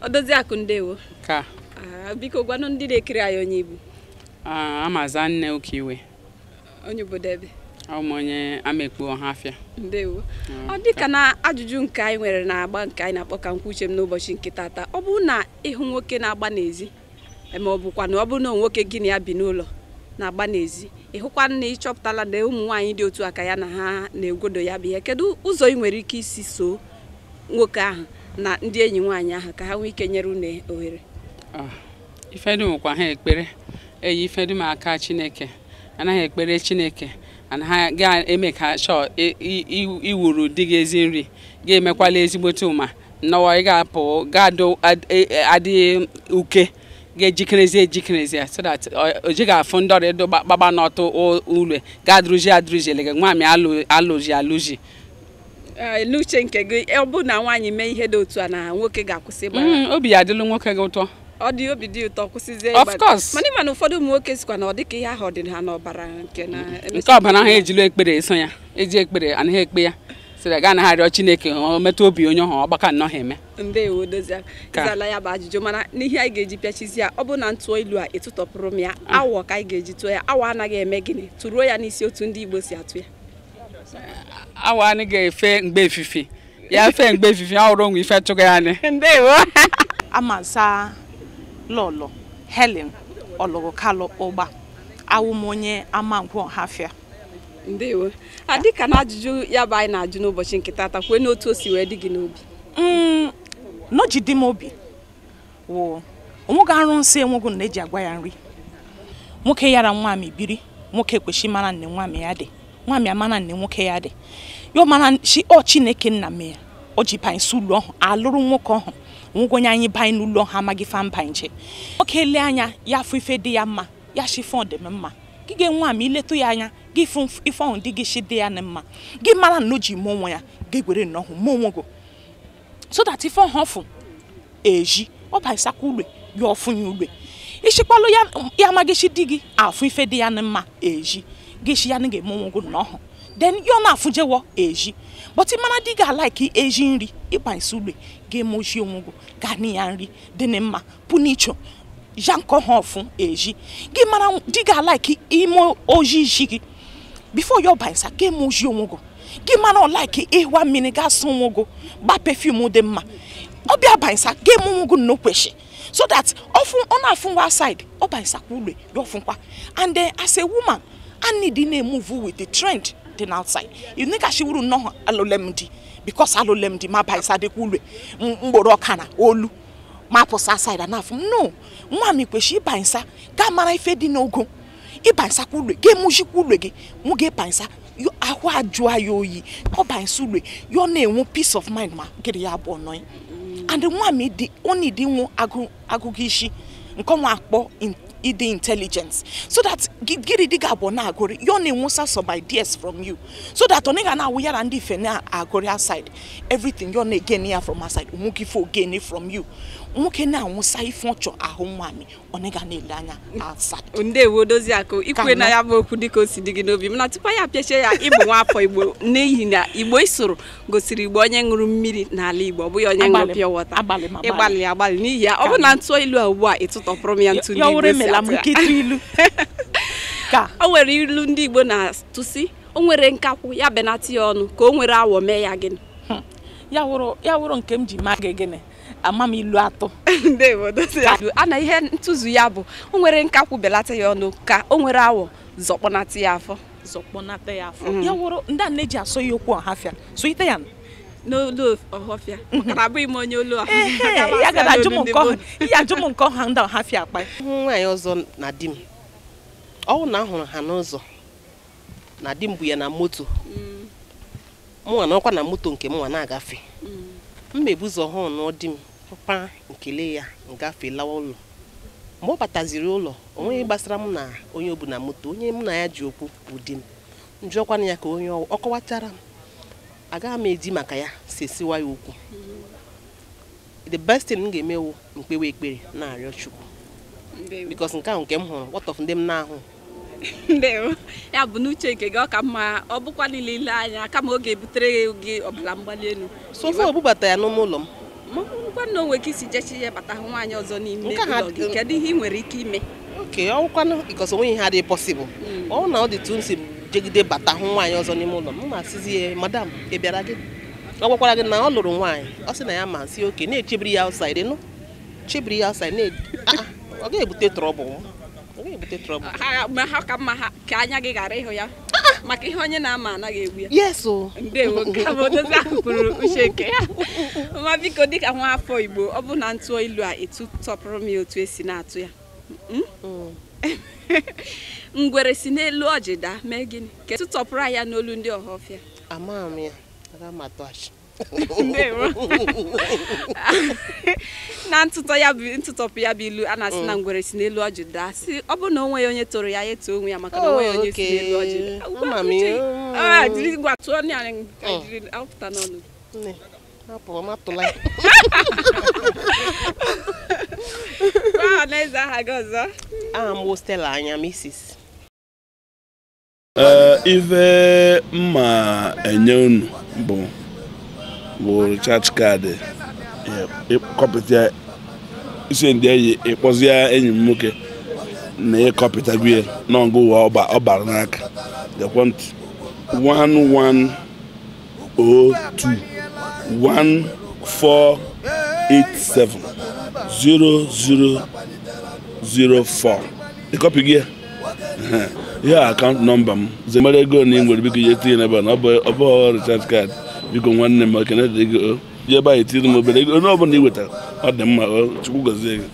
Odozi akundewo. Ka. Biko gwanụ ndị na-ekiri anyị onye ibu. Amaza nne Okiwe. Onye obodo ebe. Onye amekpu Ọhafịa. Ndewo. Ọ dịka na ajụjụ nke anyị nwere na-agba nke anyị na-akpọ ka nkwuche m n'ụbọchị nke tata. Ọ bụrụ na ịhụ nwoke na-agba n'ezi, ma ọ bụkwa na ọ bụrụ na nwoke gị na ya bi n'ụlọ na-agba n'ezi, ịhụkwa na ịchọpụtala na ụmụ nwaanyị dị otu aka ya na ha na-egodo ya bụ ihe. Kedu ụzọ ị nwere ike isi so nwoke ahụ na ndị enyi nwaanyị ahụ ka ha nwee ike nyere unu ohere? Ifedu kwa ha ekpere eyi ifedu ma aka Chineke anaghị ekpere Chineke anaghị ga-eme ka chọọ iwuru dị gị ezi nri ga-emekwala ezigbote ụma nnọọ ị ga-apụ ga-adụ adị uke ga-ejikerezi so that o ji ga-afụ ndị ọrụ gbagba n'ọtụ ụlọ ga-adụrụji lega nwa mi alụji n'uche nke gị ọ bụ na nwaanyị mee ihe dị otu a na nwoke ga-akwụsị ịgbara obi ya adịlụ nwoke gị ụtọ. Ọ dị obi dị ụtọ kwụsịzie of course mana ịma na ụfọdụ ụmụ nwoke sikwa na ọ dịka ihe ahụ dị ha n'ọbara nke ọbara ahụ ejilo ekpere eso ya eji ekpere anaghị ekpe ya sịra ga anaghị arịọ Chineke o metụ obi onye ọhụ ọgbaka nnọọ ha eme. Ndewo Dozie zala ya bụ ajụjụ mana n'ihe anyị ga-eji pịachizi ya ọ bụ na ntụọ ilu a ịtụtọpụrụ m ya awọ ka anyị ga-eji tụọ ya awọ anaghị eme gịnị tụruo ya n'isi otu ndị Igbo si atụ ya. Awọ anaghị efe mgbe efife ya fe mgbe efife ahụrụ onwe ife tụga ya anyị. Ndewo. Amaza Lolo Helen Ologokalo Oba awumonye Amangwo Ọhafịa. Ndewo. Adịka na ajụjụ ya bụ anyị na-ajụ n'ụbọchị nke tata kwe n'otu o si wee dị gị n'obi. No jide m obi. Wo onwoke arụ nsị enwego na eji agwa ya nri. Nwoke yara nwami biri, nwoke kweshi mara nne nwami ya dị. Nwami amana nne nwoke ya dị. Yo mana shi o Chineke nna me ya. O ji pa nsulu ọhụ alụrụ nwoke ọhụ. Nwogonye anyị banye n'ụlọ ha amaghị fa mba nje. Oke ele anya ya afọ ife dị ya mma ya shifon dị mma. Gị ga-enwe ama iletu ya anya gị fụ ife ọhụ dị gị shi dị ya na mma. Gị mara na o ji mụ onwe ya gị gwere nnọọ mụ onwego. So that ife ọhụ ọfụ eji ọ ba isakwa ụlọ ya ọfụ ya ụlọ. Ishikwalu ya amaghị shi dị gị afọ ife dị ya na mma eji gị shi ya na ga-eme onwego nnọọ. Then you na afujewo eji. But imana diga like eji nri ịba nsule game oji onwugo gani ya nri dị mma punicho janko hofu eji. Gị mara diga like imo oji jigi before your bansa game oji onwugo. Gị mara like ihwa mini gas onwugo ba perfume dị mma. Obia bansa game onwugo no kweshe. So that often on afun wa side obansa kwule yo funkwa. And then as a woman I need to move with the trend outside. You think she wouldn't know alolemdi because alolemdi ma by side kule mboro kana olu ma posa side enough. No, mwami kweshi bansa ga mara ife di nogo i bansa kule ge muji kule ge muge bansa you ahwa jua yoyi o bansule your name peace of mind ma get ya bonoy and the mwami di only di won agugishi nkonwa akpo the intelligence so that giri diga bona agori your name wants some ideas from you so that onega na we are and if na agori aside everything your name gain here from aside umuki fo gain from you umuke na wonsa ifoncho ahunwami onega na ile anya aside. Ndewo Dozie akụ ikwe na ya bụ okwu dịka o si dị gị n'obi mana tupu ya apịache ya ịbụ nwa afọ Igbo n'ihi na Igbo isoro gosiri Igbo onye ṅụrụ mmiri n'ala Igbo ọ bụghị onye ṅụrụ pure water. Ịgbalị n'ihi ya ọ bụ na ntụọ ilu a ugbu a ịtụtọpụrụ m ya ntụ ndị Igbo o nwere ilu ndị Igbo na-atụsi o nwere nkakwu ya benata ya ọnụ ka o nwere awọ mee ya gịnị. Ya wụrụ nke m ji ma gịnị amam ilu atọ. Ndewo Dozie ana ihe ntụzu ya bụ o nwere nkakwu belata ya ọnụ ka o nwere awọ zọkpọnata ya afọ. Ya wụrụ ndị a na-eji asọ ya okwu Ọhafịa so ite ya n'olu Ọhafịa maka abụghị m onye olu ya gara ajụ m nke ọha ndị Ọhafịa akpa. Nwaanyị ọzọ na di m ọwụ na ahụrụ ha n'ụzọ na di m bụ ya na moto mụnwa na ọkwa na moto nke mụnwa na-agafe mmebuzo hụ na di m papa nkele ya ngafe lawa ụlọ mgbe ọ bataziri ụlọ onye gbasara m na onye obu na moto onye m na ya ji okwu bụ di m njụọkwana ya ka onye ọkọwatara m agaghị m edi maka ya sesiwa ya okwu. The best thing m ga-emewu mkpewe ekpere na-arịọ Chukwu because nke ahụ nke m hụrụ what of ndị m na-ahụ. Ndewo ya bụ n'uche nke gị ọ ka mma ọ bụkwa niile ile anya kama ọ ga-ebutere gị ọbara mgbali elu so far obubata ya n'ụlọ m ngwa na onwe ka isi jechi ya bata nwaanyị ọzọ n'ime ụlọ gị kedu ihe ị nwere ike ime okay ọkwanụ because onwe ihe adịghị possible ọ na ọ dị tu nsi jegide bata nwaanyị ọzọ n'ime ụlọ m na-asịzi madam ị bịara gị ọ gwakwara gị na ọ lụrụ nwaanyị ọ sị na ya ma nsị oke na-echebiri ya outside nụ chebiri ya outside ọ ga-ebute trouble ha ka mma ka anya gị ghara ịhụ ya maka ihe onye na-ama anaghị egbu ya yes o ndewo ka bụ odozi ahụ kwuru uche nke ya ma biko dịka nwa afọ Igbo ọ bụ na ntụọ ilu a etu tọpụrụ m ya otu esi na-atụ ya ngwere si n'elu ọjị daa mee gịnị ka etu tọpụrụ ya n'olu ndị Ọhafịa ama m ya aga m atụ achị na ntụtọpụ ya bụ ilu a na-asị na ngwere si n'elu ọjị daa si ọ bụ na onwe ya onye toro ya eto onwe ya maka na onwe ya onye si n'elu ọjị jiri gwa tụọ ya jiri apụta n'ọnụ n'eze aha gị ọzọ aha m Stella anya Mrs. Ife mma enye unu bụ recharge card ịkọpịta isi ndị enyi ịkpọzie enyi m nwoke na ịkọpịta gị n'ọgụ ụwa ọ bara n'aka ekwentị 1102 1487 0004 ịkọpị gị ihe akaụntụ nọmba m zemere ego na ị nwere biko ya etinye n'ebe na ọ bụ recharge card biko nwanne m ekene dị ego ebe anyị tiri m obere ego onye ọbụla ị wetara ọ dị mma Chukwu gọzie gị